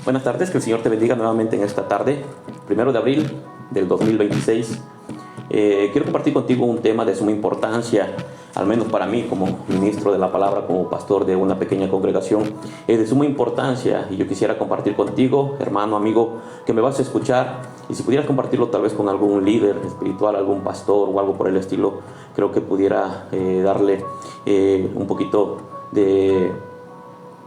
Buenas tardes, que el Señor te bendiga nuevamente en esta tarde, 1 de abril del 2026. Quiero compartir contigo un tema de suma importancia, al menos para mí como ministro de la palabra, como pastor de una pequeña congregación. Es de suma importancia y yo quisiera compartir contigo, hermano, amigo, que me vas a escuchar, y si pudieras compartirlo tal vez con algún líder espiritual, algún pastor o algo por el estilo, creo que pudiera darle un poquito de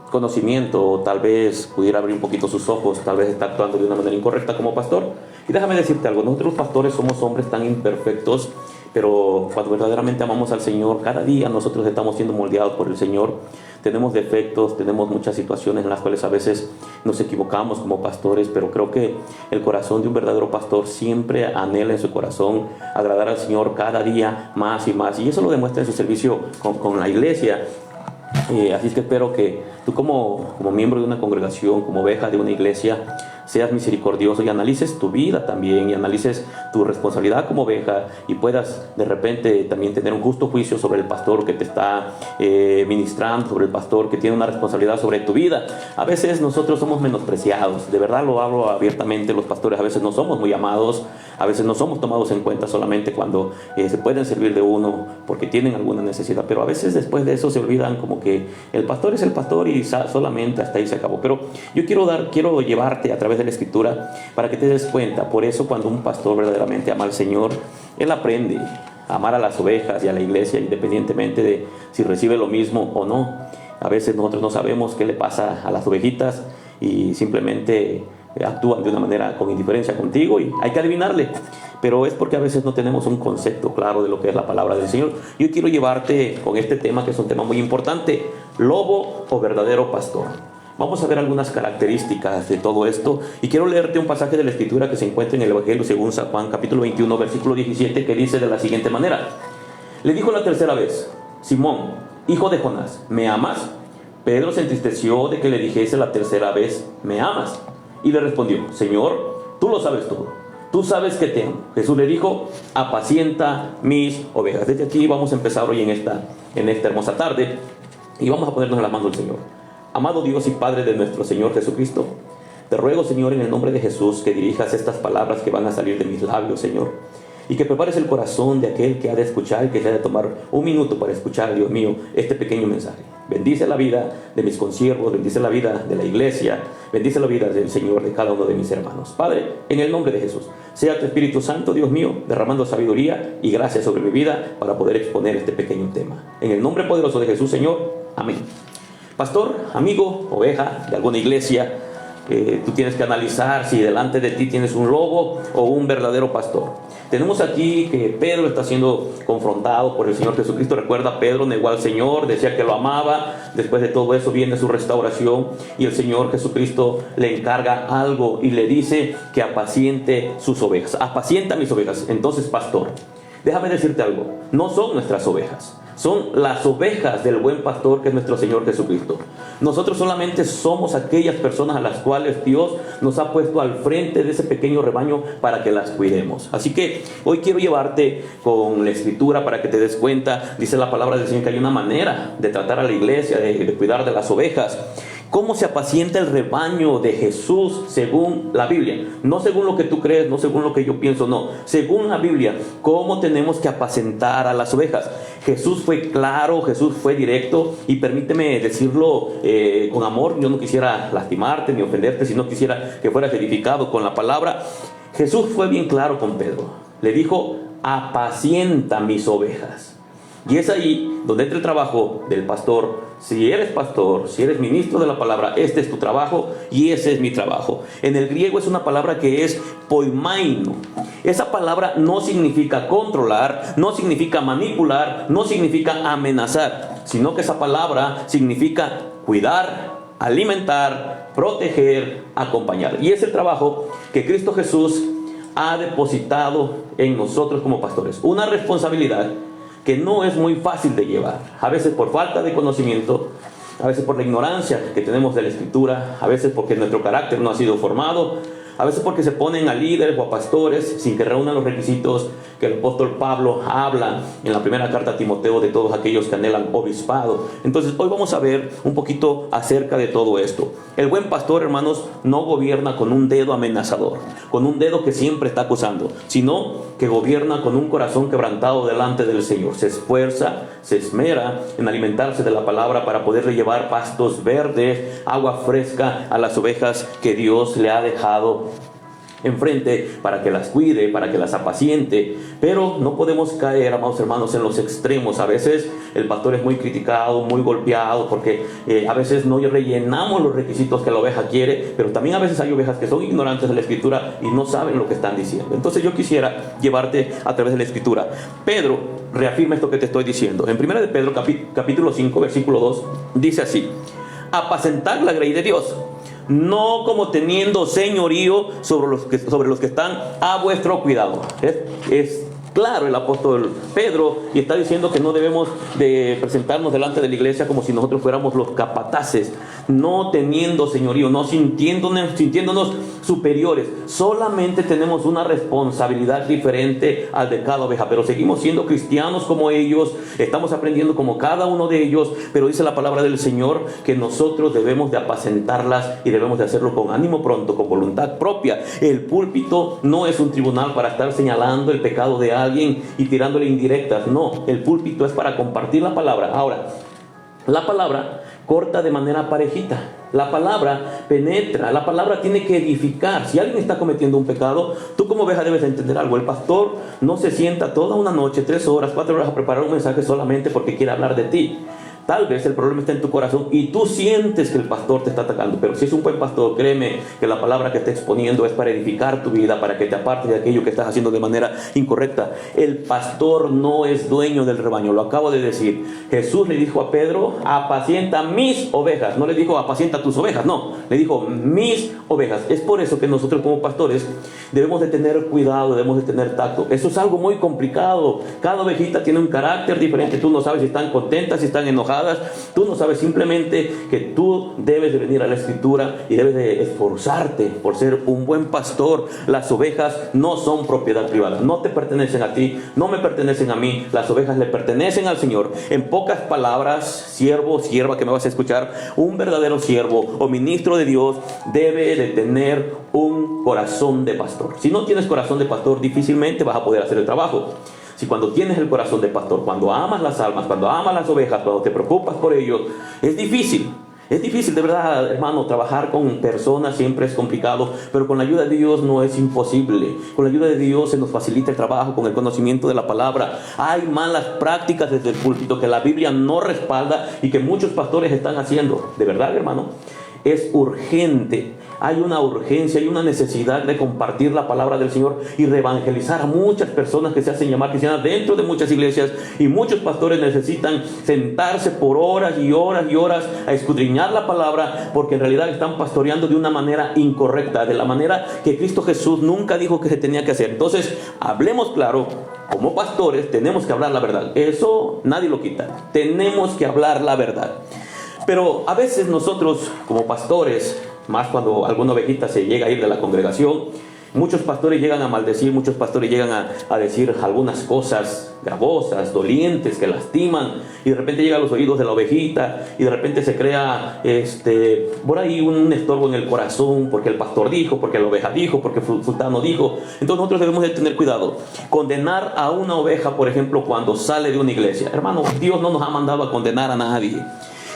conocimiento, o tal vez pudiera abrir un poquito sus ojos, tal vez está actuando de una manera incorrecta como pastor. Y déjame decirte algo, nosotros los pastores somos hombres tan imperfectos, pero cuando verdaderamente amamos al Señor, cada día nosotros estamos siendo moldeados por el Señor. Tenemos defectos, tenemos muchas situaciones en las cuales a veces nos equivocamos como pastores, pero creo que el corazón de un verdadero pastor siempre anhela en su corazón agradar al Señor cada día más y más, y eso lo demuestra en su servicio con la iglesia. Así es que espero que tú como miembro de una congregación, como oveja de una iglesia, seas misericordioso y analices tu vida también, y analices tu responsabilidad como oveja, y puedas de repente también tener un justo juicio sobre el pastor que te está ministrando, sobre el pastor que tiene una responsabilidad sobre tu vida. A veces nosotros somos menospreciados, de verdad lo hablo abiertamente. Los pastores a veces no somos muy amados, a veces no somos tomados en cuenta solamente cuando se pueden servir de uno porque tienen alguna necesidad, pero a veces después de eso se olvidan como que el pastor es el pastor y solamente hasta ahí se acabó. Pero yo quiero llevarte a través de la Escritura para que te des cuenta. Por eso cuando un pastor verdaderamente ama al Señor, él aprende a amar a las ovejas y a la iglesia, independientemente de si recibe lo mismo o no. A veces nosotros no sabemos qué le pasa a las ovejitas y simplemente actúan de una manera con indiferencia contigo y hay que adivinarle, pero es porque a veces no tenemos un concepto claro de lo que es la palabra del Señor. Yo quiero llevarte con este tema, que es un tema muy importante: lobo o verdadero pastor. Vamos a ver algunas características de todo esto, y quiero leerte un pasaje de la Escritura que se encuentra en el Evangelio según San Juan, capítulo 21, versículo 17, que dice de la siguiente manera: le dijo la tercera vez: Simón, hijo de Jonás, ¿me amas? Pedro se entristeció de que le dijese la tercera vez: ¿me amas? Y le respondió: Señor, tú lo sabes todo, tú sabes que te amo. Jesús le dijo: apacienta mis ovejas. Desde aquí vamos a empezar hoy en esta hermosa tarde, y vamos a ponernos en la mano del Señor. Amado Dios y Padre de nuestro Señor Jesucristo, te ruego, Señor, en el nombre de Jesús, que dirijas estas palabras que van a salir de mis labios, Señor, y que prepares el corazón de aquel que ha de escuchar y que se ha de tomar un minuto para escuchar, Dios mío, este pequeño mensaje. Bendice la vida de mis consiervos, bendice la vida de la iglesia, bendice la vida del Señor de cada uno de mis hermanos. Padre, en el nombre de Jesús, sea tu Espíritu Santo, Dios mío, derramando sabiduría y gracia sobre mi vida para poder exponer este pequeño tema. En el nombre poderoso de Jesús, Señor. Amén. Pastor, amigo, oveja de alguna iglesia, tú tienes que analizar si delante de ti tienes un lobo o un verdadero pastor. Tenemos aquí que Pedro está siendo confrontado por el Señor Jesucristo. Recuerda, Pedro negó al Señor, decía que lo amaba. Después de todo eso viene su restauración, y el Señor Jesucristo le encarga algo y le dice que apaciente sus ovejas. Apacienta mis ovejas. Entonces, pastor, déjame decirte algo: no son nuestras ovejas, son las ovejas del buen pastor, que es nuestro Señor Jesucristo. Nosotros solamente somos aquellas personas a las cuales Dios nos ha puesto al frente de ese pequeño rebaño para que las cuidemos. Así que hoy quiero llevarte con la Escritura para que te des cuenta. Dice la palabra del Señor que hay una manera de tratar a la iglesia, de cuidar de las ovejas. ¿Cómo se apacienta el rebaño de Jesús según la Biblia? No según lo que tú crees, no según lo que yo pienso, no. Según la Biblia, ¿cómo tenemos que apacentar a las ovejas? Jesús fue claro, Jesús fue directo, y permíteme decirlo con amor. Yo no quisiera lastimarte ni ofenderte, sino quisiera que fueras edificado con la palabra. Jesús fue bien claro con Pedro. Le dijo: apacienta mis ovejas. Y es ahí donde entra el trabajo del pastor. Si eres pastor, si eres ministro de la palabra, este es tu trabajo y ese es mi trabajo. En el griego es una palabra que es poimaino. Esa palabra no significa controlar, no significa manipular, no significa amenazar, sino que esa palabra significa cuidar, alimentar, proteger, acompañar. Y es el trabajo que Cristo Jesús ha depositado en nosotros como pastores. Una responsabilidad que no es muy fácil de llevar, a veces por falta de conocimiento, a veces por la ignorancia que tenemos de la Escritura, a veces porque nuestro carácter no ha sido formado, a veces porque se ponen a líderes o a pastores sin que reúnan los requisitos que el apóstol Pablo habla en la primera carta a Timoteo de todos aquellos que anhelan obispado. Entonces hoy vamos a ver un poquito acerca de todo esto. El buen pastor, hermanos, no gobierna con un dedo amenazador, con un dedo que siempre está acusando, sino que gobierna con un corazón quebrantado delante del Señor. Se esfuerza, se esmera en alimentarse de la palabra para poderle llevar pastos verdes, agua fresca a las ovejas que Dios le ha dejado enfrente, para que las cuide, para que las apaciente. Pero no podemos caer, amados hermanos, en los extremos. A veces el pastor es muy criticado, muy golpeado, porque a veces no rellenamos los requisitos que la oveja quiere, pero también a veces hay ovejas que son ignorantes de la Escritura y no saben lo que están diciendo. Entonces yo quisiera llevarte a través de la Escritura. Pedro reafirma esto que te estoy diciendo. En 1 de Pedro capítulo 5, versículo 2, dice así: apacentar la grey de Dios, no como teniendo señorío sobre los que están a vuestro cuidado. Es claro el apóstol Pedro, y está diciendo que no debemos de presentarnos delante de la iglesia como si nosotros fuéramos los capataces, no teniendo señorío, no sintiéndonos superiores. Solamente tenemos una responsabilidad diferente al de cada oveja, pero seguimos siendo cristianos como ellos, estamos aprendiendo como cada uno de ellos, pero dice la palabra del Señor que nosotros debemos de apacentarlas y debemos de hacerlo con ánimo pronto, con voluntad propia. El púlpito no es un tribunal para estar señalando el pecado de alguien y tirándole indirectas. No, el púlpito es para compartir la palabra. Ahora, la palabra corta de manera parejita, la palabra penetra, la palabra tiene que edificar. Si alguien está cometiendo un pecado, tú como oveja debes entender algo. El pastor no se sienta toda una noche, 3 horas, 4 horas a preparar un mensaje solamente porque quiere hablar de ti. Tal vez el problema está en tu corazón y tú sientes que el pastor te está atacando, pero si es un buen pastor, créeme que la palabra que está exponiendo es para edificar tu vida, para que te apartes de aquello que estás haciendo de manera incorrecta. El pastor no es dueño del rebaño, lo acabo de decir. Jesús le dijo a Pedro: apacienta mis ovejas. No le dijo apacienta tus ovejas, no, le dijo mis ovejas. Es por eso que nosotros como pastores debemos de tener cuidado, debemos de tener tacto. Eso es algo muy complicado. Cada ovejita tiene un carácter diferente. Tú no sabes si están contentas, si están enojadas. Tú no sabes, simplemente que tú debes de venir a la Escritura y debes de esforzarte por ser un buen pastor. Las ovejas no son propiedad privada, no te pertenecen a ti, no me pertenecen a mí. Las ovejas le pertenecen al Señor. En pocas palabras, siervo, sierva que me vas a escuchar, un verdadero siervo o ministro de Dios debe de tener un corazón de pastor. Si no tienes corazón de pastor, difícilmente vas a poder hacer el trabajo. Si cuando tienes el corazón de pastor, cuando amas las almas, cuando amas las ovejas, cuando te preocupas por ellos, es difícil. Es difícil, de verdad, hermano. Trabajar con personas siempre es complicado, pero con la ayuda de Dios no es imposible. Con la ayuda de Dios se nos facilita el trabajo, con el conocimiento de la palabra. Hay malas prácticas desde el púlpito que la Biblia no respalda y que muchos pastores están haciendo. De verdad, hermano, es urgente. Hay una urgencia, hay una necesidad de compartir la palabra del Señor y reevangelizar a muchas personas que se hacen llamar cristianas dentro de muchas iglesias, y muchos pastores necesitan sentarse por horas y horas y horas a escudriñar la palabra, porque en realidad están pastoreando de una manera incorrecta, de la manera que Cristo Jesús nunca dijo que se tenía que hacer. Entonces, hablemos claro. Como pastores tenemos que hablar la verdad. Eso nadie lo quita. Tenemos que hablar la verdad. Pero a veces nosotros como pastores, más cuando alguna ovejita se llega a ir de la congregación, muchos pastores llegan a maldecir, muchos pastores llegan a decir algunas cosas gravosas, dolientes, que lastiman, y de repente llega a los oídos de la ovejita y de repente se crea por ahí un estorbo en el corazón, porque el pastor dijo, porque la oveja dijo, porque fulano dijo. Entonces nosotros debemos de tener cuidado. Condenar a una oveja, por ejemplo, cuando sale de una iglesia, hermano, Dios no nos ha mandado a condenar a nadie.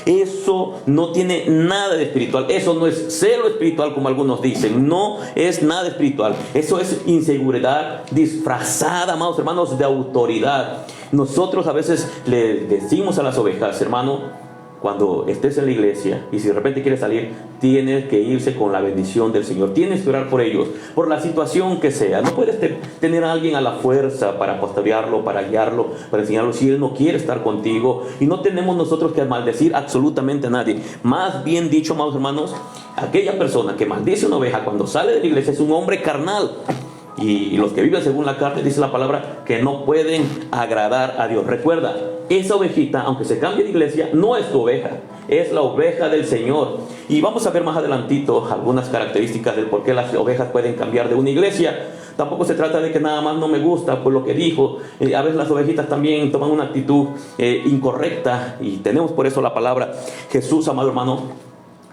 Eso no tiene nada de espiritual. Eso no es celo espiritual como algunos dicen. No es nada espiritual. Eso es inseguridad disfrazada, amados hermanos, de autoridad. Nosotros a veces le decimos a las ovejas: hermano, cuando estés en la iglesia y si de repente quieres salir, tienes que irse con la bendición del Señor. Tienes que orar por ellos, por la situación que sea. No puedes tener a alguien a la fuerza para pastorearlo, para guiarlo, para enseñarlo, si él no quiere estar contigo. Y no tenemos nosotros que maldecir absolutamente a nadie. Más bien dicho, amados hermanos, aquella persona que maldice una oveja cuando sale de la iglesia es un hombre carnal. Y los que viven según la carne, dice la palabra, que no pueden agradar a Dios. Recuerda, esa ovejita, aunque se cambie de iglesia, no es tu oveja. es la oveja del Señor. Y vamos a ver más adelantito algunas características del por qué las ovejas pueden cambiar de una iglesia. Tampoco se trata de que nada más no me gusta por lo que dijo. A veces las ovejitas también toman una actitud incorrecta, y tenemos por eso la palabra. Jesús, amado hermano,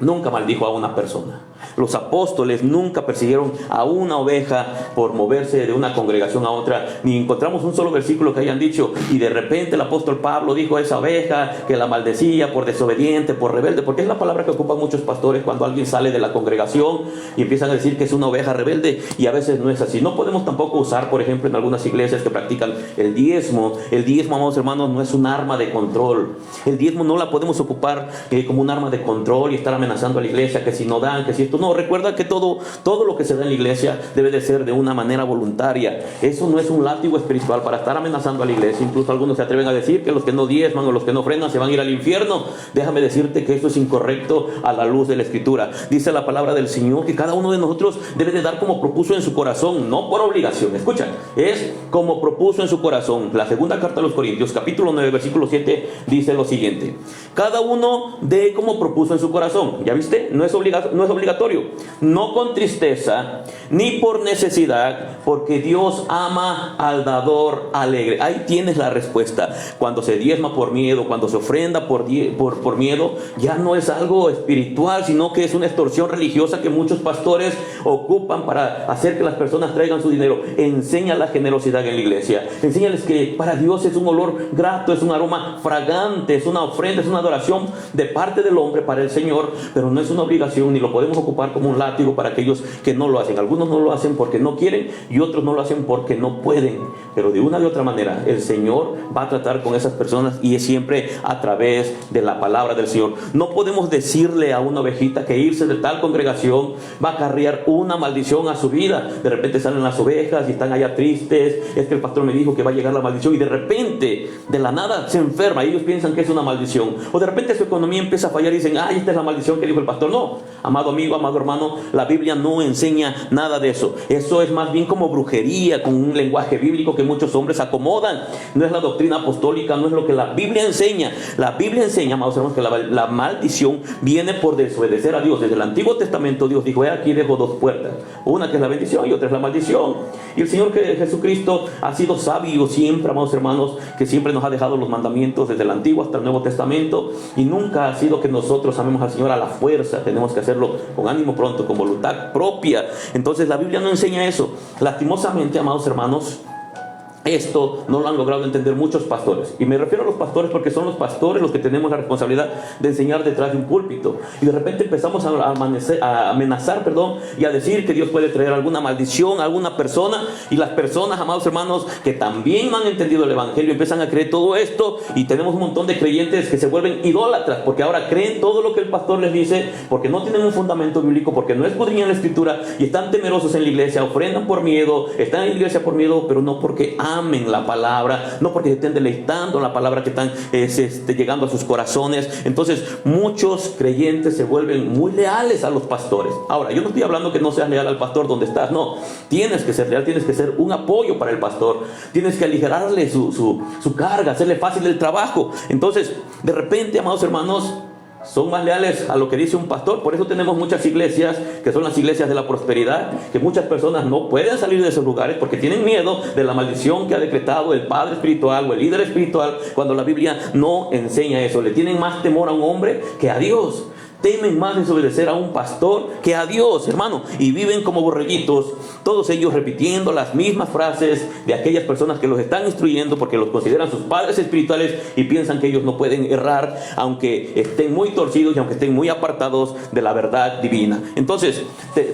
nunca maldijo a una persona. Los apóstoles nunca persiguieron a una oveja por moverse de una congregación a otra, ni encontramos un solo versículo que hayan dicho, y de repente el apóstol Pablo dijo a esa oveja que la maldecía por desobediente, por rebelde, porque es la palabra que ocupan muchos pastores cuando alguien sale de la congregación y empiezan a decir que es una oveja rebelde, y a veces no es así. No podemos tampoco usar, por ejemplo, en algunas iglesias que practican el diezmo, amados hermanos, no es un arma de control. El diezmo no la podemos ocupar como un arma de control y estar amenazando a la iglesia que si no dan, que si esto no. Recuerda que todo lo que se da en la iglesia debe de ser de una manera voluntaria. Eso no es un látigo espiritual para estar amenazando a la iglesia. Incluso algunos se atreven a decir que los que no diezman o los que no ofrendan se van a ir al infierno. Déjame decirte que eso es incorrecto a la luz de la Escritura. Dice la palabra del Señor que cada uno de nosotros debe de dar como propuso en su corazón, no por obligación. Escucha, es como propuso en su corazón. La segunda carta a los Corintios, capítulo 9, versículo 7, dice lo siguiente: cada uno dé como propuso en su corazón. ¿Ya viste? No es obligatorio. No con tristeza ni por necesidad, porque Dios ama al dador alegre. Ahí tienes la respuesta. Cuando se diezma por miedo, cuando se ofrenda por miedo, ya no es algo espiritual, sino que es una extorsión religiosa que muchos pastores ocupan para hacer que las personas traigan su dinero. Enseña la generosidad en la iglesia. Enséñales que para Dios es un olor grato, es un aroma fragante, es una ofrenda, es una adoración de parte del hombre para el Señor, pero no es una obligación, ni lo podemos ocupar como un látigo para aquellos que no lo hacen. Algunos no lo hacen porque no quieren y otros no lo hacen porque no pueden, pero de una u otra manera el Señor va a tratar con esas personas, y es siempre a través de la palabra del Señor. No podemos decirle a una ovejita que irse de tal congregación va a acarrear una maldición a su vida. De repente salen las ovejas y están allá tristes, es que el pastor me dijo que va a llegar la maldición, y de repente de la nada se enferma y ellos piensan que es una maldición, o de repente su economía empieza a fallar y dicen: ay, esta es la maldición que dijo el pastor. No, amado amigo, amado hermano, la Biblia no enseña nada de eso. Eso es más bien como brujería, con un lenguaje bíblico que muchos hombres acomodan. No es la doctrina apostólica, no es lo que la Biblia enseña. La Biblia enseña, amados hermanos, que la maldición viene por desobedecer a Dios. Desde el Antiguo Testamento Dios dijo: aquí dejo dos puertas, una que es la bendición y otra es la maldición. Y el Señor Jesucristo ha sido sabio siempre, amados hermanos, que siempre nos ha dejado los mandamientos desde el Antiguo hasta el Nuevo Testamento, y nunca ha sido que nosotros amemos al Señor a la fuerza. Tenemos que hacerlo con ánimo pronto, con voluntad propia. Entonces la Biblia no enseña eso. Lastimosamente, amados hermanos, esto no lo han logrado entender muchos pastores, y me refiero a los pastores porque son los pastores los que tenemos la responsabilidad de enseñar detrás de un púlpito, y de repente empezamos a amenazar, y a decir que Dios puede traer alguna maldición a alguna persona, y las personas, amados hermanos, que también no han entendido el evangelio, empiezan a creer todo esto, y tenemos un montón de creyentes que se vuelven idólatras porque ahora creen todo lo que el pastor les dice, porque no tienen un fundamento bíblico, porque no escudriñan la Escritura, y están temerosos en la iglesia, ofrendan por miedo, están en la iglesia por miedo, pero no porque amen la palabra, no porque estén deleitando la palabra que están llegando a sus corazones. Entonces muchos creyentes se vuelven muy leales a los pastores. Ahora, yo no estoy hablando que no seas leal al pastor donde estás, no, tienes que ser leal, tienes que ser un apoyo para el pastor, tienes que aligerarle su carga, hacerle fácil el trabajo. Entonces, de repente, amados hermanos, son más leales a lo que dice un pastor. Por eso tenemos muchas iglesias que son las iglesias de la prosperidad, que muchas personas no pueden salir de esos lugares porque tienen miedo de la maldición que ha decretado el padre espiritual o el líder espiritual, cuando la Biblia no enseña eso. Le tienen más temor a un hombre que a Dios. Temen más desobedecer a un pastor que a Dios, hermano, y viven como borreguitos, todos ellos repitiendo las mismas frases de aquellas personas que los están instruyendo, porque los consideran sus padres espirituales y piensan que ellos no pueden errar, aunque estén muy torcidos y aunque estén muy apartados de la verdad divina. Entonces,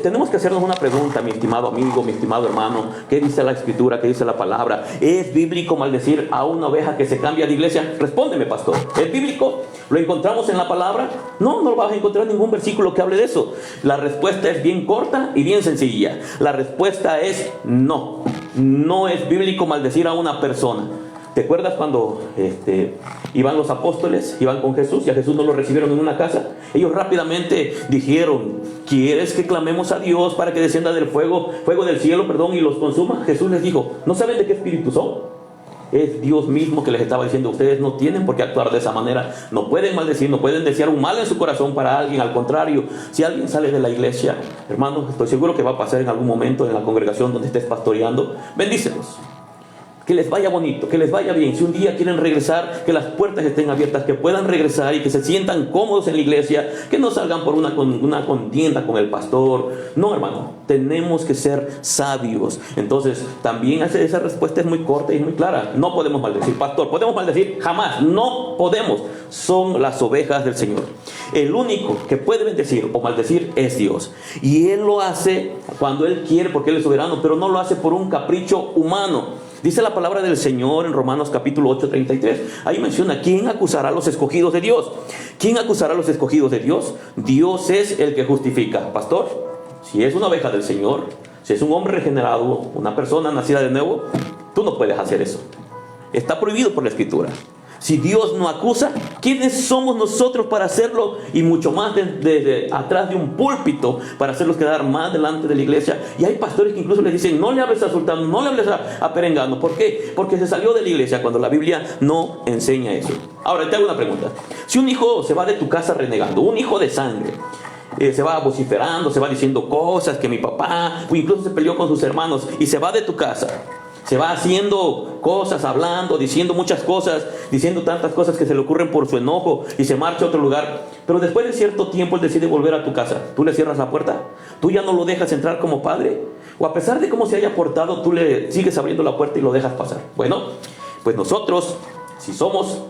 tenemos que hacernos una pregunta, mi estimado amigo, mi estimado hermano. ¿Qué dice la Escritura? ¿Qué dice la palabra? ¿Es bíblico maldecir a una oveja que se cambia de iglesia? Respóndeme, pastor. ¿Es bíblico? ¿Lo encontramos en la palabra? No lo vas a encontrar ningún versículo que hable de eso. La respuesta es bien corta y bien sencilla. La respuesta es no. No es bíblico maldecir a una persona. ¿Te acuerdas cuando iban los apóstoles, iban con Jesús, y a Jesús no lo recibieron en una casa? Ellos rápidamente dijeron: ¿quieres que clamemos a Dios para que descienda del fuego del cielo, y los consuma? Jesús les dijo: ¿no saben de qué espíritu son? es Dios mismo que les estaba diciendo: ustedes no tienen por qué actuar de esa manera, no pueden maldecir, no pueden desear un mal en su corazón para alguien. Al contrario, si alguien sale de la iglesia, hermanos, estoy seguro que va a pasar en algún momento en la congregación donde estés pastoreando, bendícelos. Que les vaya bonito, que les vaya bien. Si un día quieren regresar, que las puertas estén abiertas, que puedan regresar y que se sientan cómodos en la iglesia, que no salgan por una contienda con el pastor. No, hermano, tenemos que ser sabios. Entonces, también esa respuesta es muy corta y muy clara. No podemos maldecir, pastor. ¿Podemos maldecir? Jamás, no podemos. Son las ovejas del Señor. El único que puede bendecir o maldecir es Dios. Y Él lo hace cuando Él quiere, porque Él es soberano, pero no lo hace por un capricho humano. Dice la palabra del Señor en Romanos capítulo 8, 33. Ahí menciona: ¿quién acusará a los escogidos de Dios? ¿Quién acusará a los escogidos de Dios? Dios es el que justifica. Pastor, si es una oveja del Señor, si es un hombre regenerado, una persona nacida de nuevo, tú no puedes hacer eso. Está prohibido por la Escritura. Si Dios no acusa, ¿quiénes somos nosotros para hacerlo? Y mucho más desde atrás de un púlpito para hacerlos quedar más delante de la iglesia. Y hay pastores que incluso les dicen: no le hables a sultano, no le hables a perengano. ¿Por qué? Porque se salió de la iglesia, cuando la Biblia no enseña eso. Ahora te hago una pregunta: si un hijo se va de tu casa renegando, un hijo de sangre, se va vociferando, se va diciendo cosas que mi papá, o incluso se peleó con sus hermanos, y se va de tu casa, se va haciendo cosas, hablando, diciendo muchas cosas, diciendo tantas cosas que se le ocurren por su enojo, y se marcha a otro lugar, pero después de cierto tiempo él decide volver a tu casa, ¿tú le cierras la puerta? ¿Tú ya no lo dejas entrar como padre? ¿O a pesar de cómo se haya portado, tú le sigues abriendo la puerta y lo dejas pasar? Bueno, pues nosotros, si somos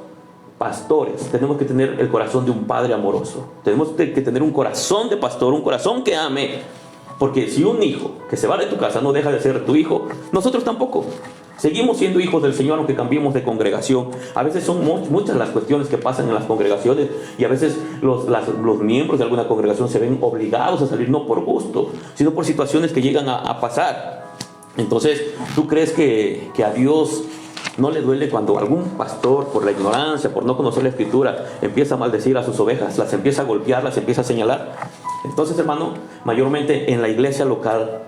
pastores, tenemos que tener el corazón de un padre amoroso. Tenemos que tener un corazón de pastor, un corazón que ame. Porque si un hijo que se va de tu casa no deja de ser tu hijo, nosotros tampoco. Seguimos siendo hijos del Señor aunque cambiemos de congregación. A veces son muchas las cuestiones que pasan en las congregaciones, y a veces los miembros de alguna congregación se ven obligados a salir, no por gusto, sino por situaciones que llegan a pasar. Entonces, ¿tú crees que a Dios no le duele cuando algún pastor, por la ignorancia, por no conocer la Escritura, empieza a maldecir a sus ovejas, las empieza a golpear, las empieza a señalar? Entonces, hermano, mayormente en la iglesia local,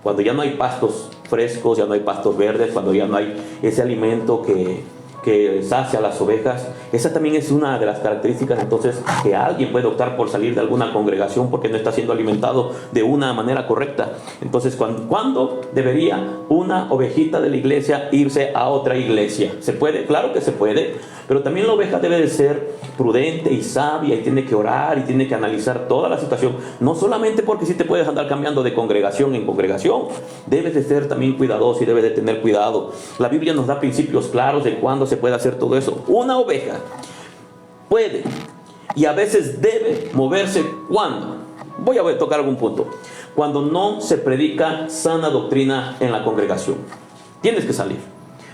cuando ya no hay pastos frescos, ya no hay pastos verdes, cuando ya no hay ese alimento que sacia a las ovejas, esa también es una de las características entonces que alguien puede optar por salir de alguna congregación porque no está siendo alimentado de una manera correcta. Entonces, ¿cuándo debería una ovejita de la iglesia irse a otra iglesia? ¿Se puede? Claro que se puede, pero también la oveja debe de ser prudente y sabia, y tiene que orar y tiene que analizar toda la situación, no solamente porque sí te puedes andar cambiando de congregación en congregación, debes de ser también cuidadoso y debes de tener cuidado. La Biblia nos da principios claros de cuándo se puede hacer todo eso. Una oveja puede y a veces debe moverse cuando, voy a tocar algún punto, cuando no se predica sana doctrina en la congregación. Tienes que salir,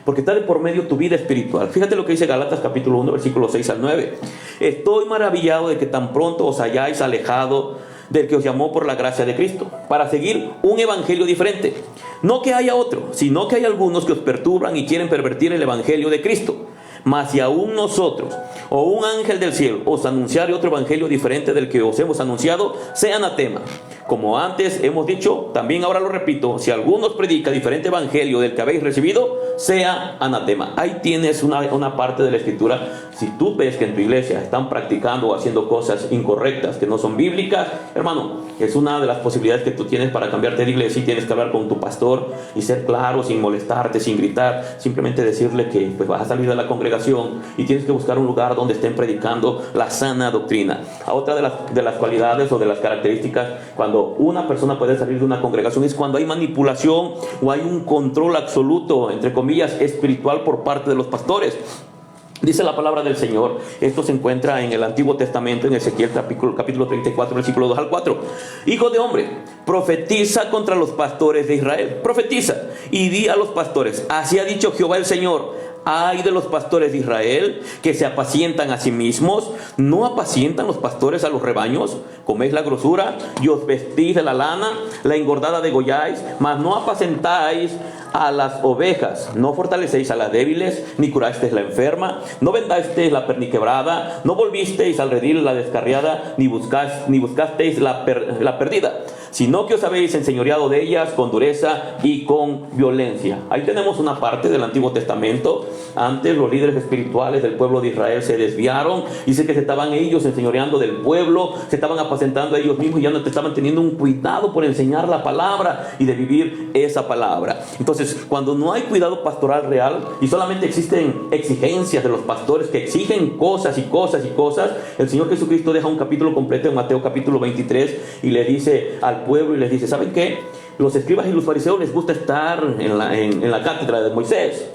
porque está de por medio tu vida espiritual. Fíjate lo que dice Gálatas capítulo 1, versículos 6 al 9. Estoy maravillado de que tan pronto os hayáis alejado del que os llamó por la gracia de Cristo, para seguir un evangelio diferente. No que haya otro, sino que hay algunos que os perturban y quieren pervertir el evangelio de Cristo. Mas si aún nosotros o un ángel del cielo os anunciare otro evangelio diferente del que os hemos anunciado, sea anatema. Como antes hemos dicho, también ahora lo repito: si alguno os predica diferente evangelio del que habéis recibido, sea anatema. Ahí tienes una parte de la Escritura. Si tú ves que en tu iglesia están practicando o haciendo cosas incorrectas que no son bíblicas, hermano, es una de las posibilidades que tú tienes para cambiarte de iglesia, y tienes que hablar con tu pastor y ser claro, sin molestarte, sin gritar, simplemente decirle que pues vas a salir de la congregación y tienes que buscar un lugar donde estén predicando la sana doctrina. Otra de las cualidades o de las características cuando una persona puede salir de una congregación es cuando hay manipulación o hay un control absoluto, entre comillas, espiritual por parte de los pastores. Dice la palabra del Señor, esto se encuentra en el Antiguo Testamento, en Ezequiel capítulo 34, versículo 2 al 4. Hijo de hombre, profetiza contra los pastores de Israel. Profetiza y di a los pastores: así ha dicho Jehová el Señor: ay de los pastores de Israel, que se apacientan a sí mismos. ¿No apacientan los pastores a los rebaños? Coméis la grosura y os vestís de la lana, la engordada degolláis, mas no apacentáis a las ovejas. No fortalecéis a las débiles, ni curasteis la enferma, no vendasteis la perniquebrada, no volvisteis al redil la descarriada, ni buscasteis la perdida. sino que os habéis enseñoreado de ellas con dureza y con violencia. Ahí tenemos una parte del Antiguo Testamento. Antes los líderes espirituales del pueblo de Israel se desviaron. Dice que se estaban ellos enseñoreando del pueblo, se estaban apacentando a ellos mismos y ya no estaban teniendo un cuidado por enseñar la palabra y de vivir esa palabra. Entonces, cuando no hay cuidado pastoral real y solamente existen exigencias de los pastores que exigen cosas y cosas y cosas, el Señor Jesucristo deja un capítulo completo en Mateo capítulo 23 y le dice al pueblo y les dice: ¿saben qué? Los escribas y los fariseos les gusta estar en la cátedra de Moisés.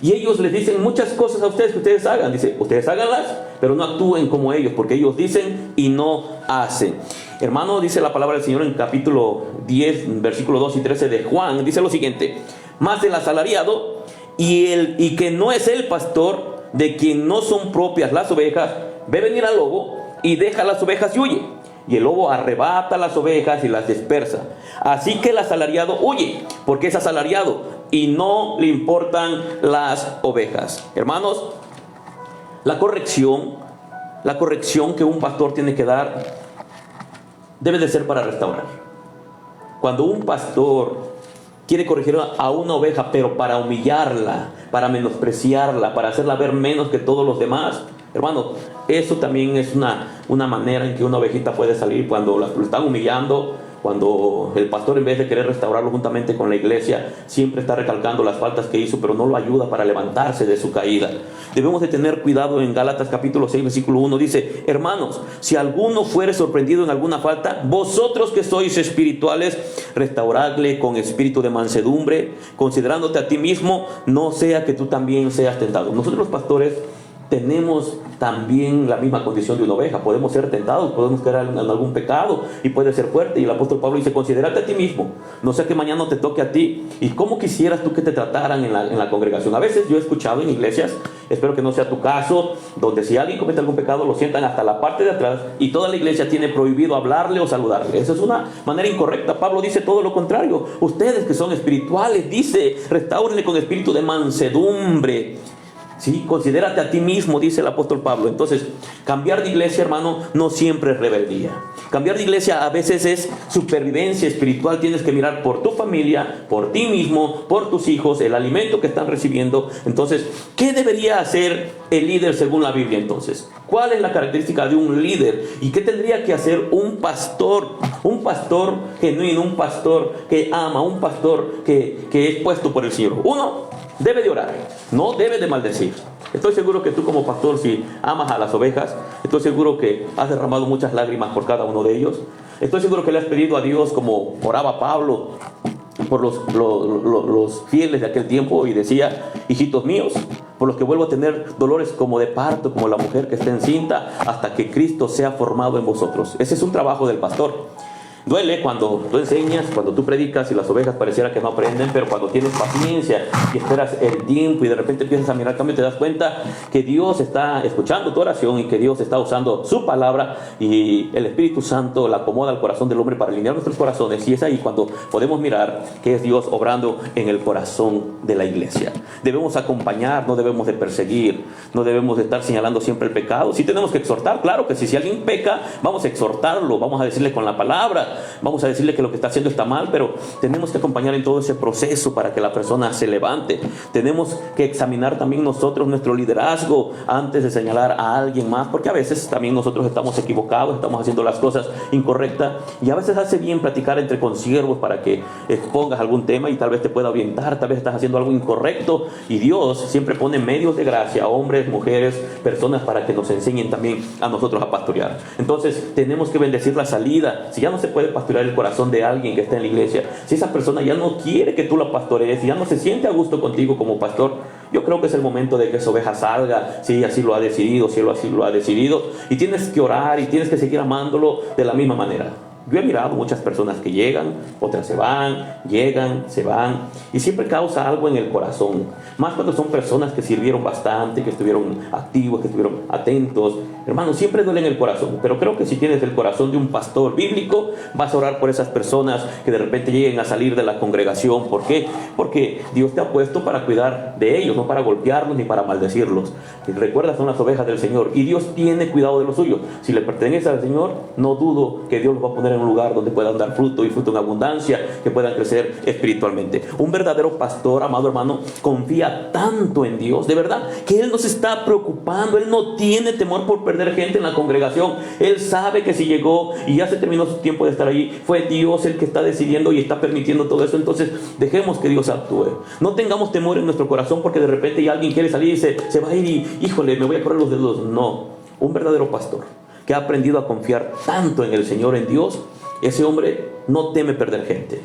Y ellos les dicen muchas cosas a ustedes que ustedes hagan. Dice: ustedes háganlas, pero no actúen como ellos, porque ellos dicen y no hacen. Hermano, dice la palabra del Señor en capítulo 10, versículo 2 y 13 de Juan. Dice lo siguiente: más el asalariado y que no es el pastor, de quien no son propias las ovejas, ve venir al lobo y deja las ovejas y huye. Y el lobo arrebata las ovejas y las dispersa. Así que el asalariado huye, porque es asalariado y no le importan las ovejas. Hermanos, la corrección que un pastor tiene que dar debe de ser para restaurar. Cuando un pastor quiere corregir a una oveja, pero para humillarla, para menospreciarla, para hacerla ver menos que todos los demás, hermano, eso también es una manera en que una ovejita puede salir cuando lo están humillando. Cuando el pastor, en vez de querer restaurarlo juntamente con la iglesia, siempre está recalcando las faltas que hizo, pero no lo ayuda para levantarse de su caída. Debemos de tener cuidado. En Gálatas capítulo 6 versículo 1 dice: hermanos, si alguno fuere sorprendido en alguna falta, vosotros que sois espirituales, restauradle con espíritu de mansedumbre, considerándote a ti mismo, no sea que tú también seas tentado. Nosotros los pastores tenemos también la misma condición de una oveja. Podemos ser tentados, podemos caer en algún pecado y puede ser fuerte. Y el apóstol Pablo dice: considérate a ti mismo, no sea que mañana te toque a ti. ¿Y cómo quisieras tú que te trataran en la congregación? A veces yo he escuchado en iglesias, espero que no sea tu caso, donde si alguien comete algún pecado lo sientan hasta la parte de atrás y toda la iglesia tiene prohibido hablarle o saludarle. Eso es una manera incorrecta. Pablo dice todo lo contrario. Ustedes que son espirituales, dice, restáurenle con espíritu de mansedumbre. Sí, considérate a ti mismo, dice el apóstol Pablo. Entonces, cambiar de iglesia, hermano, no siempre es rebeldía. Cambiar de iglesia a veces es supervivencia espiritual. Tienes que mirar por tu familia, por ti mismo, por tus hijos, el alimento que están recibiendo. Entonces, ¿qué debería hacer el líder según la Biblia entonces? ¿Cuál es la característica de un líder? ¿Y qué tendría que hacer un pastor? Un pastor genuino, un pastor que ama, un pastor que es puesto por el Señor. Uno, debe de orar, no debe de maldecir. Estoy seguro que tú como pastor, si amas a las ovejas, estoy seguro que has derramado muchas lágrimas por cada uno de ellos. Estoy seguro que le has pedido a Dios, como oraba Pablo por los fieles de aquel tiempo, y decía: hijitos míos, por los que vuelvo a tener dolores como de parto, como la mujer que está encinta, hasta que Cristo sea formado en vosotros. Ese es un trabajo del pastor. Duele cuando tú enseñas, cuando tú predicas y las ovejas pareciera que no aprenden, pero cuando tienes paciencia y esperas el tiempo y de repente empiezas a mirar el cambio, te das cuenta que Dios está escuchando tu oración y que Dios está usando su palabra, y el Espíritu Santo la acomoda al corazón del hombre para alinear nuestros corazones, y es ahí cuando podemos mirar que es Dios obrando en el corazón de la iglesia. Debemos acompañar, no debemos de perseguir, no debemos de estar señalando siempre el pecado. Sí tenemos que exhortar, claro que sí, si alguien peca, vamos a exhortarlo, vamos a decirle con la palabra, vamos a decirle que lo que está haciendo está mal, pero tenemos que acompañar en todo ese proceso para que la persona se levante. Tenemos que examinar también nosotros nuestro liderazgo antes de señalar a alguien más, porque a veces también nosotros estamos equivocados, estamos haciendo las cosas incorrectas, y a veces hace bien platicar entre consiervos para que expongas algún tema y tal vez te pueda orientar, tal vez estás haciendo algo incorrecto, y Dios siempre pone medios de gracia, hombres, mujeres, personas, para que nos enseñen también a nosotros a pastorear. Entonces tenemos que bendecir la salida. Si ya no se puede pastorear el corazón de alguien que está en la iglesia, si esa persona ya no quiere que tú la pastorees, si ya no se siente a gusto contigo como pastor, yo creo que es el momento de que esa oveja salga, si así lo ha decidido, si él así lo ha decidido, y tienes que orar y tienes que seguir amándolo de la misma manera. Yo he mirado muchas personas que llegan, otras se van, llegan, se van, y siempre causa algo en el corazón. Más cuando son personas que sirvieron bastante, que estuvieron activos, que estuvieron atentos. Hermano, siempre duele en el corazón. Pero creo que si tienes el corazón de un pastor bíblico, vas a orar por esas personas que de repente lleguen a salir de la congregación. ¿Por qué? Porque Dios te ha puesto para cuidar de ellos, no para golpearlos ni para maldecirlos. Y recuerda, son las ovejas del Señor, y Dios tiene cuidado de los suyos. Si le pertenece al Señor, no dudo que Dios los va a poner en un lugar donde puedan dar fruto y fruto en abundancia, que puedan crecer espiritualmente. Un verdadero pastor, amado hermano, confía tanto en Dios, de verdad, que él no se está preocupando, él no tiene temor por perder gente en la congregación. Él sabe que si llegó y ya se terminó su tiempo de estar allí, fue Dios el que está decidiendo y está permitiendo todo eso. Entonces dejemos que Dios actúe. No tengamos temor en nuestro corazón porque de repente ya alguien quiere salir y se va a ir y híjole, me voy a correr los dedos. No, un verdadero pastor que ha aprendido a confiar tanto en el Señor, en Dios, ese hombre no teme perder gente.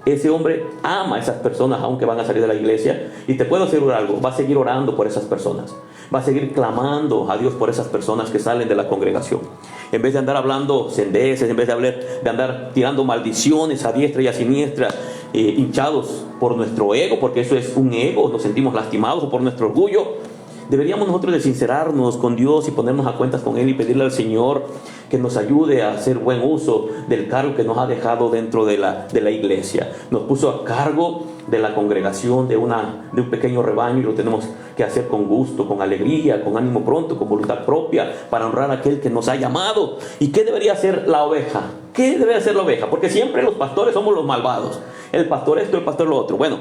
Ese hombre ama a esas personas aunque van a salir de la iglesia, y te puedo asegurar algo, va a seguir orando por esas personas, va a seguir clamando a Dios por esas personas que salen de la congregación. En vez de andar hablando sandeces, en vez de andar tirando maldiciones a diestra y a siniestra, hinchados por nuestro ego, porque eso es un ego, nos sentimos lastimados, o por nuestro orgullo, deberíamos nosotros de sincerarnos con Dios y ponernos a cuentas con Él y pedirle al Señor que nos ayude a hacer buen uso del cargo que nos ha dejado dentro de la iglesia. Nos puso a cargo de la congregación, de un pequeño rebaño, y lo tenemos que hacer con gusto, con alegría, con ánimo pronto, con voluntad propia, para honrar a aquel que nos ha llamado. ¿Y qué debería hacer la oveja? ¿Qué debe hacer la oveja? Porque siempre los pastores somos los malvados. El pastor esto, el pastor lo otro. Bueno,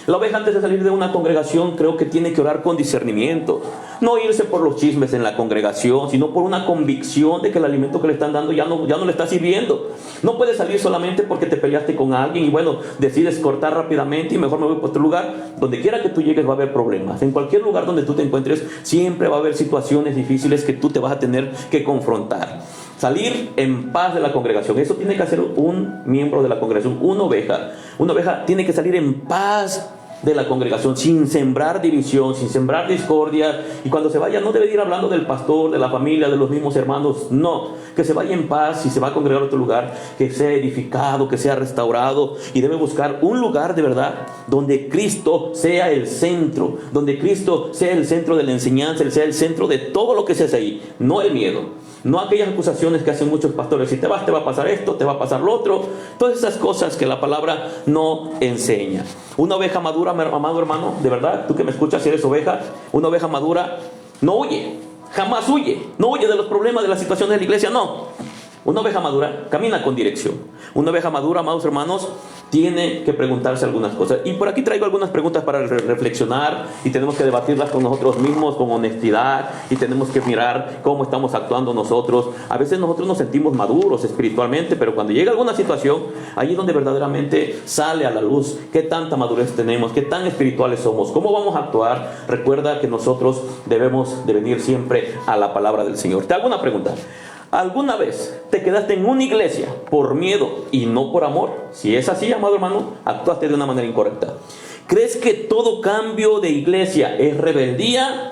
la oveja antes de salir de una congregación creo que tiene que orar con discernimiento. No irse por los chismes en la congregación, sino por una convicción de que el alimento que le están dando ya no le está sirviendo. No puedes salir solamente porque te peleaste con alguien y bueno, decides cortar rápidamente y mejor me voy por otro lugar. Donde quiera que tú llegues va a haber problemas. En cualquier lugar donde tú te encuentres siempre va a haber situaciones difíciles que tú te vas a tener que confrontar. Salir en paz de la congregación, eso tiene que hacer un miembro de la congregación, una oveja. Una oveja tiene que salir en paz de la congregación, sin sembrar división, sin sembrar discordia. Y cuando se vaya, no debe ir hablando del pastor, de la familia, de los mismos hermanos. No, que se vaya en paz. Si se va a congregar a otro lugar, que sea edificado, que sea restaurado. Y debe buscar un lugar de verdad donde Cristo sea el centro, donde Cristo sea el centro de la enseñanza, sea el centro de todo lo que se hace ahí. No el miedo, no aquellas acusaciones que hacen muchos pastores. Si te vas, te va a pasar esto, te va a pasar lo otro. Todas esas cosas que la palabra no enseña. Una oveja madura, amado hermano, de verdad, tú que me escuchas, si eres oveja, una oveja madura no huye, jamás huye. No huye de los problemas, de las situaciones de la iglesia, no. Una oveja madura camina con dirección. Una oveja madura, amados hermanos, tiene que preguntarse algunas cosas. Y por aquí traigo algunas preguntas para reflexionar, y tenemos que debatirlas con nosotros mismos, con honestidad, y tenemos que mirar cómo estamos actuando nosotros. A veces nosotros nos sentimos maduros espiritualmente, pero cuando llega alguna situación, ahí es donde verdaderamente sale a la luz qué tanta madurez tenemos, qué tan espirituales somos, cómo vamos a actuar. Recuerda que nosotros debemos de venir siempre a la palabra del Señor. Te hago una pregunta. ¿Alguna vez te quedaste en una iglesia por miedo y no por amor? Si es así, amado hermano, actuaste de una manera incorrecta. ¿Crees que todo cambio de iglesia es rebeldía?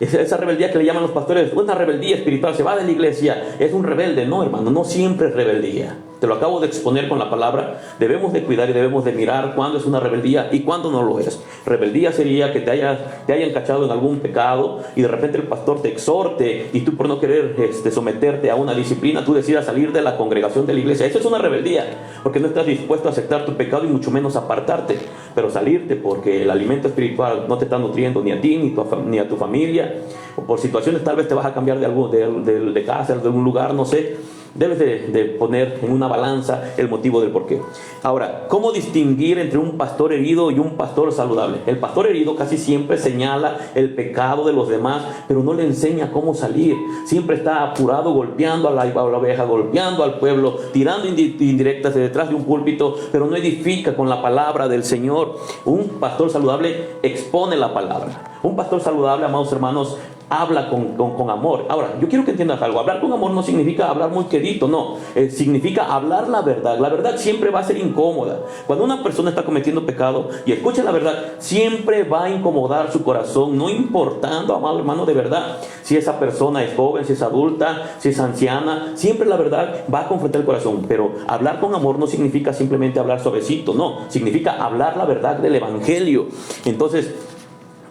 Esa rebeldía que le llaman los pastores, una rebeldía espiritual, se va de la iglesia, es un rebelde. No, hermano, no siempre es rebeldía. Te lo acabo de exponer con la palabra. Debemos de cuidar y debemos de mirar cuándo es una rebeldía y cuándo no lo es. Rebeldía sería que te hayan cachado en algún pecado y de repente el pastor te exhorte y tú, por no querer someterte a una disciplina, tú decidas salir de la congregación de la iglesia. Eso es una rebeldía, porque no estás dispuesto a aceptar tu pecado y mucho menos apartarte. Pero salirte porque el alimento espiritual no te está nutriendo ni a ti ni a tu familia, o por situaciones tal vez te vas a cambiar de casa, de algún lugar, no sé. Debes de poner en una balanza el motivo del porqué. Ahora, ¿cómo distinguir entre un pastor herido y un pastor saludable? El pastor herido casi siempre señala el pecado de los demás, pero no le enseña cómo salir. Siempre está apurado, golpeando a la oveja, golpeando al pueblo, tirando indirectas de detrás de un púlpito, pero no edifica con la palabra del Señor. Un pastor saludable expone la palabra. Un pastor saludable, amados hermanos, habla con amor. Ahora, yo quiero que entiendas algo. Hablar con amor no significa hablar muy quedito, no. Significa hablar la verdad. La verdad siempre va a ser incómoda. Cuando una persona está cometiendo pecado y escucha la verdad, siempre va a incomodar su corazón, no importando, amado hermano, de verdad, si esa persona es joven, si es adulta, si es anciana. Siempre la verdad va a confrontar el corazón. Pero hablar con amor no significa simplemente hablar suavecito, no. Significa hablar la verdad del evangelio. Entonces,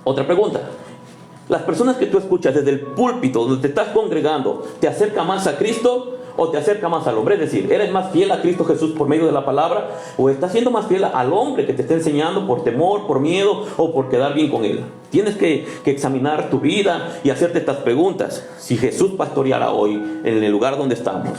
otra pregunta. Las personas que tú escuchas desde el púlpito donde te estás congregando, ¿te acerca más a Cristo o te acerca más al hombre? Es decir, ¿eres más fiel a Cristo Jesús por medio de la palabra, o estás siendo más fiel al hombre que te está enseñando por temor, por miedo o por quedar bien con él? Tienes que examinar tu vida y hacerte estas preguntas. Si Jesús pastoreara hoy en el lugar donde estamos,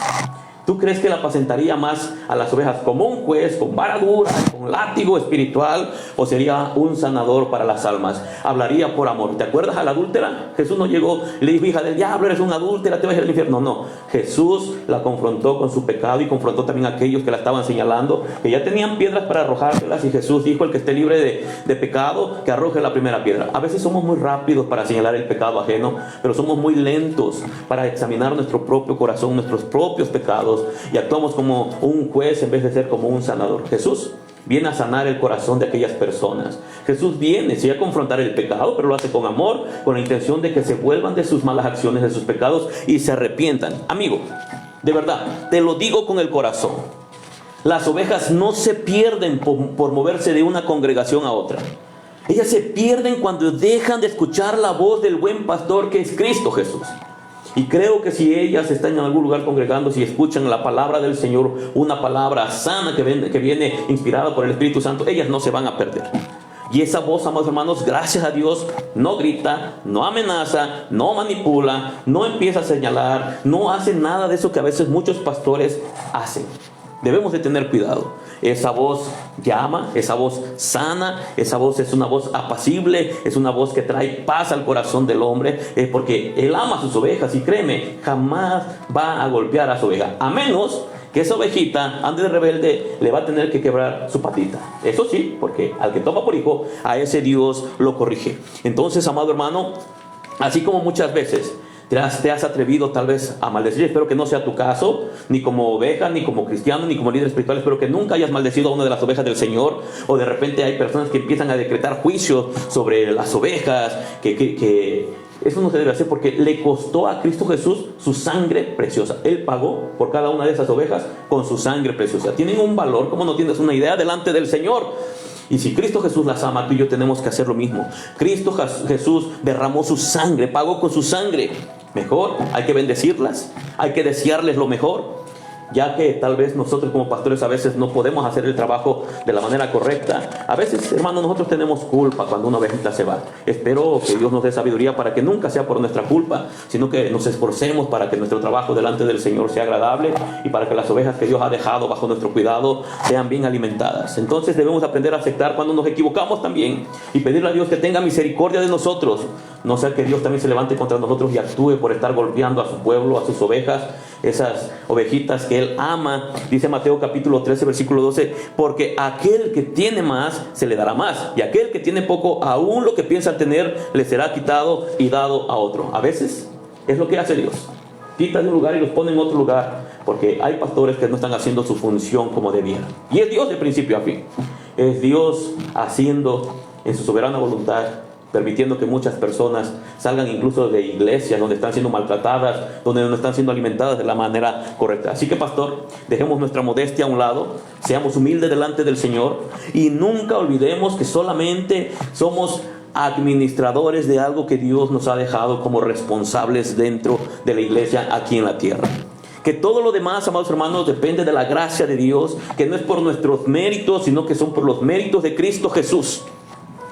¿Tú crees que él apacentaría más a las ovejas como un juez, con vara dura, con látigo espiritual, o sería un sanador para las almas? Hablaría por amor. ¿Te acuerdas a la adúltera? Jesús no llegó y le dijo: hija del diablo, eres una adúltera, te vas a ir al infierno. No, Jesús la confrontó con su pecado y confrontó también a aquellos que la estaban señalando, que ya tenían piedras para arrojárselas, y Jesús dijo: el que esté libre de pecado, que arroje la primera piedra. A veces somos muy rápidos para señalar el pecado ajeno, pero somos muy lentos para examinar nuestro propio corazón, nuestros propios pecados, y actuamos como un juez en vez de ser como un sanador. Jesús viene a sanar el corazón de aquellas personas. Jesús viene, sí, a confrontar el pecado, pero lo hace con amor, con la intención de que se vuelvan de sus malas acciones, de sus pecados, y se arrepientan. Amigo, de verdad, te lo digo con el corazón. Las ovejas no se pierden por moverse de una congregación a otra. Ellas se pierden cuando dejan de escuchar la voz del buen pastor, que es Cristo Jesús. Y creo que si ellas están en algún lugar congregando, si escuchan la palabra del Señor, una palabra sana que viene inspirada por el Espíritu Santo, ellas no se van a perder. Y esa voz, amados hermanos, gracias a Dios, no grita, no amenaza, no manipula, no empieza a señalar, no hace nada de eso que a veces muchos pastores hacen. Debemos de tener cuidado. Esa voz llama, esa voz sana, esa voz es una voz apacible, es una voz que trae paz al corazón del hombre, porque él ama a sus ovejas, y créeme, jamás va a golpear a su oveja, a menos que esa ovejita ande de rebelde, le va a tener que quebrar su patita. Eso sí, porque al que toma por hijo, a ese Dios lo corrige. Entonces, amado hermano, así como muchas veces te has atrevido tal vez a maldecir, espero que no sea tu caso, ni como oveja, ni como cristiano, ni como líder espiritual. Espero que nunca hayas maldecido a una de las ovejas del Señor, o de repente hay personas que empiezan a decretar juicios sobre las ovejas, que eso no se debe hacer, porque le costó a Cristo Jesús su sangre preciosa. Él pagó por cada una de esas ovejas con su sangre preciosa. Tienen un valor, como no tienes una idea, delante del Señor. Y si Cristo Jesús las ama, tú y yo tenemos que hacer lo mismo. Cristo Jesús derramó su sangre, pagó con su sangre. Mejor hay que bendecirlas, hay que desearles lo mejor, ya que tal vez nosotros como pastores a veces no podemos hacer el trabajo de la manera correcta. A veces, hermanos, nosotros tenemos culpa cuando una ovejita se va. Espero que Dios nos dé sabiduría para que nunca sea por nuestra culpa, sino que nos esforcemos para que nuestro trabajo delante del Señor sea agradable, y para que las ovejas que Dios ha dejado bajo nuestro cuidado sean bien alimentadas. Entonces debemos aprender a aceptar cuando nos equivocamos también, y pedirle a Dios que tenga misericordia de nosotros. No sea que Dios también se levante contra nosotros y actúe por estar golpeando a su pueblo, a sus ovejas, esas ovejitas que Él ama. Dice Mateo capítulo 13, versículo 12: porque aquel que tiene más, se le dará más, y aquel que tiene poco, aún lo que piensa tener, le será quitado y dado a otro. A veces es lo que hace Dios. Quita de un lugar y los pone en otro lugar, porque hay pastores que no están haciendo su función como debieran. Y es Dios de principio a fin. Es Dios haciendo en su soberana voluntad, permitiendo que muchas personas salgan incluso de iglesias donde están siendo maltratadas, donde no están siendo alimentadas de la manera correcta. Así que, pastor, dejemos nuestra modestia a un lado, seamos humildes delante del Señor, y nunca olvidemos que solamente somos administradores de algo que Dios nos ha dejado como responsables dentro de la iglesia aquí en la tierra. Que todo lo demás, amados hermanos, depende de la gracia de Dios, que no es por nuestros méritos, sino que son por los méritos de Cristo Jesús.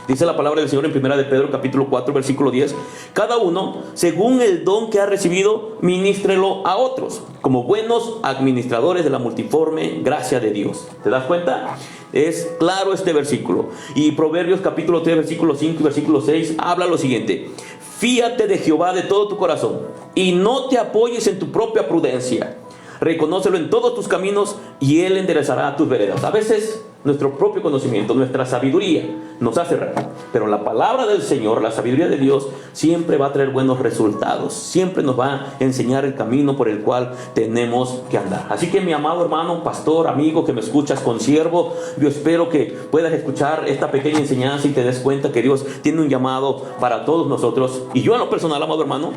Dice la palabra del Señor en 1 de Pedro capítulo 4 versículo 10: cada uno, según el don que ha recibido, ministrelo a otros, como buenos administradores de la multiforme gracia de Dios. ¿Te das cuenta? Es claro este versículo. Y Proverbios capítulo 3 versículo 5 y versículo 6 habla lo siguiente: fíate de Jehová de todo tu corazón, y no te apoyes en tu propia prudencia. Reconócelo en todos tus caminos, y Él enderezará tus veredas. A veces nuestro propio conocimiento, nuestra sabiduría nos hace errar, pero la palabra del Señor, la sabiduría de Dios, siempre va a traer buenos resultados, siempre nos va a enseñar el camino por el cual tenemos que andar. Así que, mi amado hermano, pastor, amigo que me escuchas, consiervo, yo espero que puedas escuchar esta pequeña enseñanza y te des cuenta que Dios tiene un llamado para todos nosotros. Y yo, en lo personal, amado hermano,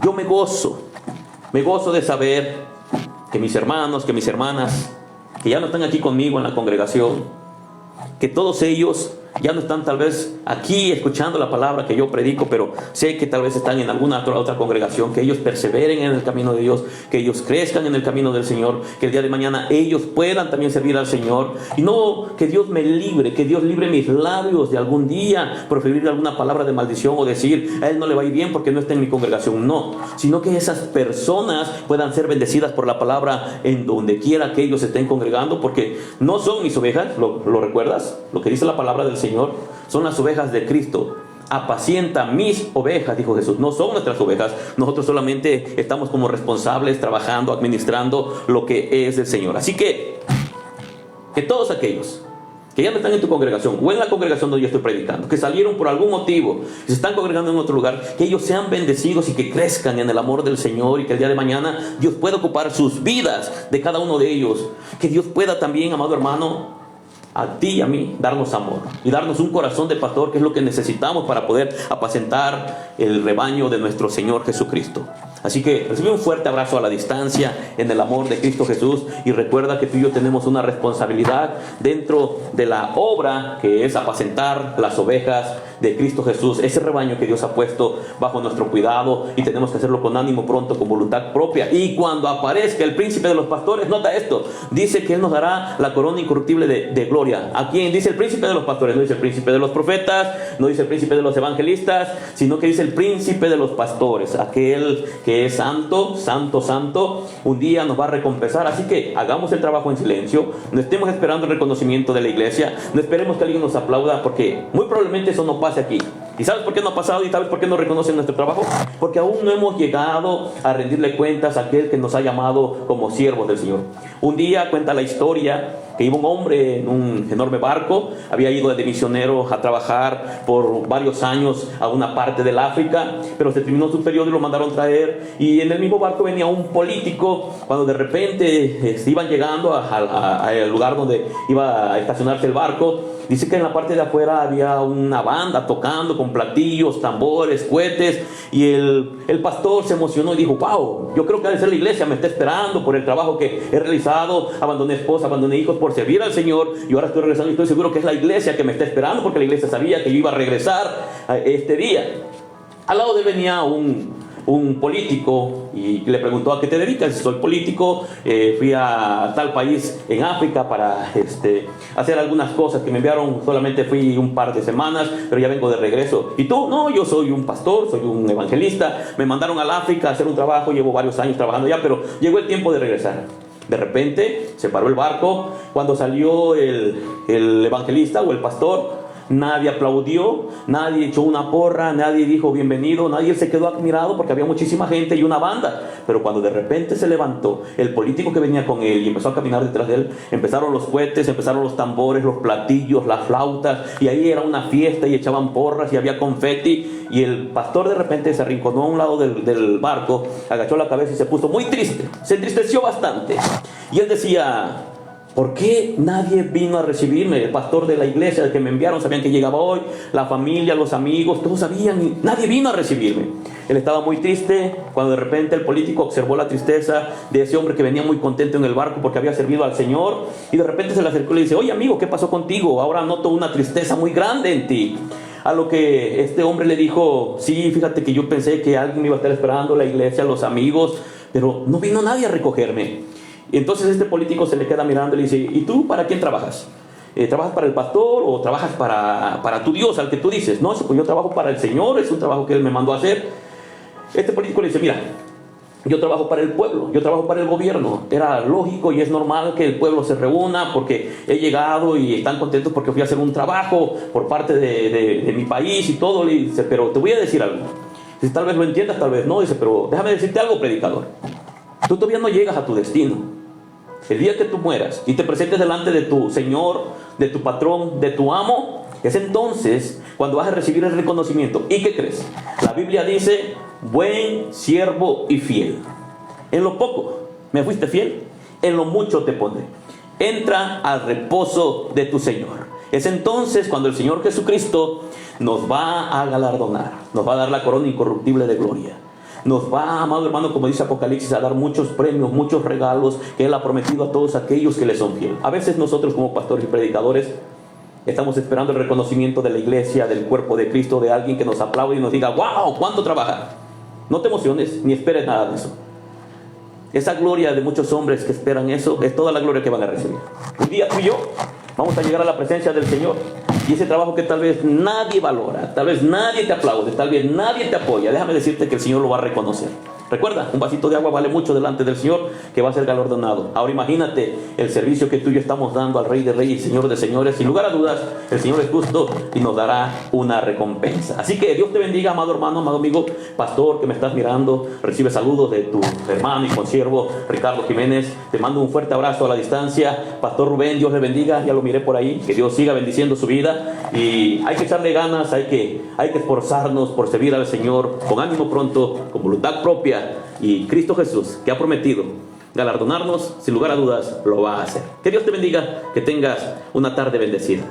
yo me gozo de saber que mis hermanos, que mis hermanas, que ya no están aquí conmigo en la congregación, que todos ellos ya no están tal vez aquí escuchando la palabra que yo predico, pero sé que tal vez están en alguna otra congregación, que ellos perseveren en el camino de Dios, que ellos crezcan en el camino del Señor, que el día de mañana ellos puedan también servir al Señor, y no que Dios me libre, que Dios libre mis labios de algún día proferir alguna palabra de maldición o decir, a él no le va a ir bien porque no está en mi congregación. No, sino que esas personas puedan ser bendecidas por la palabra en donde quiera que ellos estén congregando, porque no son mis ovejas. ¿Lo recuerdas? Lo que dice la palabra del Señor, son las ovejas de Cristo. Apacienta mis ovejas, dijo Jesús. No son nuestras ovejas, nosotros solamente estamos como responsables, trabajando, administrando lo que es del Señor. Así que todos aquellos que ya no están en tu congregación o en la congregación donde yo estoy predicando, que salieron por algún motivo y se están congregando en otro lugar, que ellos sean bendecidos y que crezcan en el amor del Señor, y que el día de mañana Dios pueda ocupar sus vidas de cada uno de ellos. Que Dios pueda también, amado hermano, a ti y a mí, darnos amor y darnos un corazón de pastor, que es lo que necesitamos para poder apacentar el rebaño de nuestro Señor Jesucristo. Así que recibe un fuerte abrazo a la distancia en el amor de Cristo Jesús, y recuerda que tú y yo tenemos una responsabilidad dentro de la obra, que es apacentar las ovejas de Cristo Jesús, ese rebaño que Dios ha puesto bajo nuestro cuidado, y tenemos que hacerlo con ánimo pronto, con voluntad propia. Y cuando aparezca el príncipe de los pastores, nota esto, dice que Él nos dará la corona incorruptible de gloria. ¿A quién? Dice el príncipe de los pastores, no dice el príncipe de los profetas, no dice el príncipe de los evangelistas, sino que dice el príncipe de los pastores, aquel que es santo, santo, santo, un día nos va a recompensar. Así que hagamos el trabajo en silencio, no estemos esperando el reconocimiento de la iglesia, no esperemos que alguien nos aplauda, porque muy probablemente eso no pase aquí. ¿Y sabes por qué no ha pasado? ¿Y sabes por qué no reconocen nuestro trabajo? Porque aún no hemos llegado a rendirle cuentas a aquel que nos ha llamado como siervos del Señor. Un día cuenta la historia que iba un hombre en un enorme barco, había ido de misionero a trabajar por varios años a una parte del África, pero se terminó su periodo y lo mandaron traer, y en el mismo barco venía un político. Cuando de repente iban llegando al lugar donde iba a estacionarse el barco, dice que en la parte de afuera había una banda tocando con platillos, tambores, cohetes, y el pastor se emocionó y dijo, wow, yo creo que ha de ser la iglesia, me está esperando por el trabajo que he realizado, abandoné esposa, abandoné hijos por servir al Señor, y ahora estoy regresando y estoy seguro que es la iglesia que me está esperando, porque la iglesia sabía que yo iba a regresar a este día. Al lado de él venía un político y le preguntó, ¿a qué te dedicas? Soy político, fui a tal país en África para hacer algunas cosas que me enviaron, solamente fui un par de semanas, pero ya vengo de regreso. ¿Y tú? No, yo soy un pastor, soy un evangelista, me mandaron al África a hacer un trabajo, llevo varios años trabajando ya, pero llegó el tiempo de regresar. De repente se paró el barco. Cuando salió el evangelista o el pastor, nadie aplaudió, nadie echó una porra, nadie dijo bienvenido, nadie se quedó admirado porque había muchísima gente y una banda. Pero cuando de repente se levantó el político que venía con él y empezó a caminar detrás de él, empezaron los cohetes, empezaron los tambores, los platillos, las flautas, y ahí era una fiesta y echaban porras y había confeti. Y el pastor de repente se arrinconó a un lado del barco, agachó la cabeza y se puso muy triste, se entristeció bastante. Y él decía, ¿por qué nadie vino a recibirme? El pastor de la iglesia, el que me enviaron, sabían que llegaba hoy, la familia, los amigos, todos sabían, y nadie vino a recibirme. Él estaba muy triste cuando de repente el político observó la tristeza de ese hombre que venía muy contento en el barco porque había servido al Señor, y de repente se le acercó y le dice, oye amigo, ¿qué pasó contigo? Ahora noto una tristeza muy grande en ti. A lo que este hombre le dijo, sí, fíjate que yo pensé que alguien me iba a estar esperando, la iglesia, los amigos, pero no vino nadie a recogerme. Y entonces este político se le queda mirando y le dice, ¿y tú para quién trabajas? ¿Trabajas para el pastor o trabajas para tu Dios, al que tú dices? No, pues yo trabajo para el Señor, es un trabajo que Él me mandó a hacer. Este político le dice, mira, yo trabajo para el pueblo, yo trabajo para el gobierno. Era lógico y es normal que el pueblo se reúna porque he llegado y están contentos porque fui a hacer un trabajo por parte de mi país y todo. Le dice, pero te voy a decir algo. Dice, tal vez lo entiendas, tal vez no. Dice, pero déjame decirte algo, predicador. Tú todavía no llegas a tu destino. El día que tú mueras y te presentes delante de tu Señor, de tu patrón, de tu amo, es entonces cuando vas a recibir el reconocimiento. ¿Y qué crees? La Biblia dice, buen siervo y fiel. En lo poco me fuiste fiel, en lo mucho te pondré. Entra al reposo de tu Señor. Es entonces cuando el Señor Jesucristo nos va a galardonar, nos va a dar la corona incorruptible de gloria. Nos va, amado hermano, como dice Apocalipsis, a dar muchos premios, muchos regalos que Él ha prometido a todos aquellos que le son fieles. A veces nosotros como pastores y predicadores Estamos esperando el reconocimiento de la iglesia, del cuerpo de Cristo, de alguien que nos aplaude y nos diga, wow, ¿cuánto trabaja? No te emociones ni esperes nada de eso. Esa gloria de muchos hombres que esperan eso es toda la gloria que van a recibir. Un día tú y yo vamos a llegar a la presencia del Señor, y ese trabajo que tal vez nadie valora, tal vez nadie te aplaude, tal vez nadie te apoya, déjame decirte que el Señor lo va a reconocer. Recuerda, un vasito de agua vale mucho delante del Señor, que va a ser galardonado. Ahora imagínate el servicio que tú y yo estamos dando al Rey de Reyes y Señor de Señores. Sin lugar a dudas, el Señor es justo y nos dará una recompensa. Así que Dios te bendiga, amado hermano, amado amigo, pastor que me estás mirando. Recibe saludos de tu hermano y consiervo Ricardo Jiménez. Te mando un fuerte abrazo a la distancia. Pastor Rubén, Dios le bendiga, ya lo miré por ahí. Que Dios siga bendiciendo su vida. Y hay que echarle ganas, hay que esforzarnos por servir al Señor con ánimo pronto, con voluntad propia. Y Cristo Jesús, que ha prometido galardonarnos, sin lugar a dudas, lo va a hacer. Que Dios te bendiga, que tengas una tarde bendecida.